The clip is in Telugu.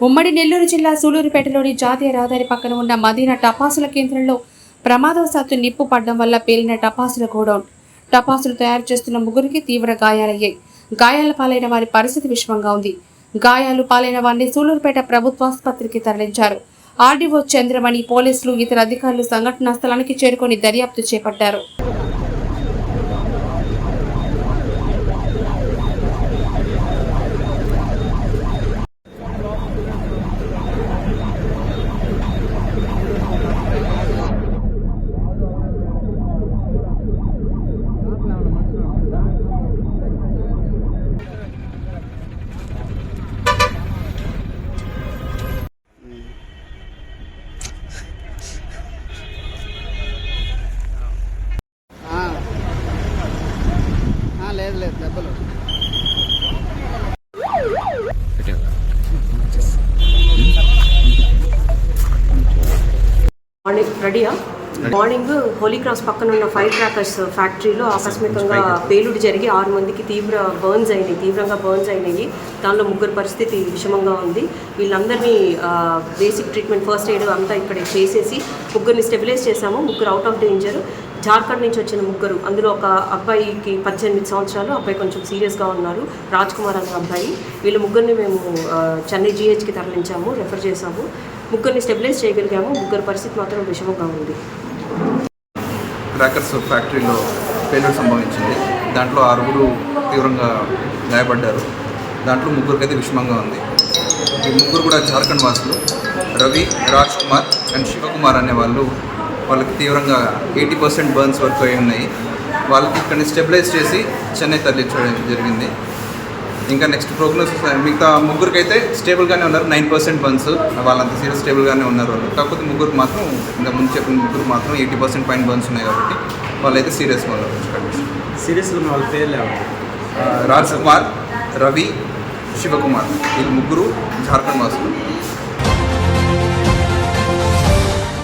ఉమ్మడి నెల్లూరు జిల్లా సూలూరుపేటలోని జాతీయ రహదారి పక్కన ఉన్న మదీనా టపాసుల కేంద్రంలో ప్రమాదవశాత్తు నిప్పు పడడం వల్ల పేలిన టపాసుల గోడౌన్. టపాసులు తయారు చేస్తున్న ముగ్గురికి తీవ్ర గాయాలయ్యాయి. గాయాల పాలైన వారి పరిస్థితి విషమంగా ఉంది. గాయాలు పాలైన వారిని సూలూరుపేట ప్రభుత్వాసుపత్రికి తరలించారు. ఆర్డీఓ చంద్రమణి, పోలీసులు, ఇతర అధికారులు సంఘటనా స్థలానికి చేరుకొని దర్యాప్తు చేపట్టారు. లేదు దెబ్బలు మార్నింగ్ హోలీ క్రాస్ పక్కన ఉన్న ఫైర్ క్రాకర్స్ ఫ్యాక్టరీలో ఆకస్మికంగా పేలుడు జరిగి 6 మందికి తీవ్రంగా బర్న్స్ అయినాయి. దానిలో ముగ్గురు పరిస్థితి విషమంగా ఉంది. వీళ్ళందరినీ బేసిక్ ట్రీట్మెంట్, ఫస్ట్ ఎయిడ్ అంతా ఇక్కడ చేసేసి ముగ్గురిని స్టెబిలైజ్ చేశాము. ముగ్గురు అవుట్ ఆఫ్ డేంజర్. జార్ఖండ్ నుంచి వచ్చిన ముగ్గురు, అందులో ఒక అబ్బాయికి 18 సంవత్సరాలు, అబ్బాయి కొంచెం సీరియస్గా ఉన్నారు, రాజ్ కుమార్ అనే అబ్బాయి. వీళ్ళ ముగ్గురిని మేము చెన్నై GHకి తరలించాము, రెఫర్ చేశాము. ముగ్గురిని స్టెబిలైజ్ చేయగలిగాము. ముగ్గురు పరిస్థితి మాత్రం విషమంగా ఉంది. క్రాకర్స్ ఫ్యాక్టరీలో పేలుడు సంభవించింది. దాంట్లో 6 తీవ్రంగా గాయపడ్డారు. దాంట్లో ముగ్గురికైతే విషమంగా ఉంది. ఈ ముగ్గురు కూడా జార్ఖండ్ వాసులు. రవి, రాజ్ కుమార్ అండ్ శివకుమార్ అనే వాళ్ళకి తీవ్రంగా 80% బర్న్స్ వరకు అయి ఉన్నాయి. వాళ్ళకి ఇక్కడ స్టెబిలైజ్ చేసి చెన్నై తరలించడం జరిగింది. ఇంకా నెక్స్ట్ ప్రోగ్నోసిస్ మిగతా ముగ్గురికైతే స్టేబుల్గానే ఉన్నారు. 9% బర్న్స్, వాళ్ళంతా సీరియస్ స్టేబుల్గానే ఉన్నారు వాళ్ళు. కాకపోతే ముగ్గురు మాత్రం, ఇంకా ముందు చెప్పిన ముగ్గురు మాత్రం 80% పైన బర్న్స్ ఉన్నాయి కాబట్టి వాళ్ళైతే సీరియస్గా ఉన్నారు. సీరియస్గా వాళ్ళ పేర్లు రాజ్ కుమార్, రవి, శివకుమార్, వీళ్ళు ముగ్గురు జార్ఖండ్ వాసులు.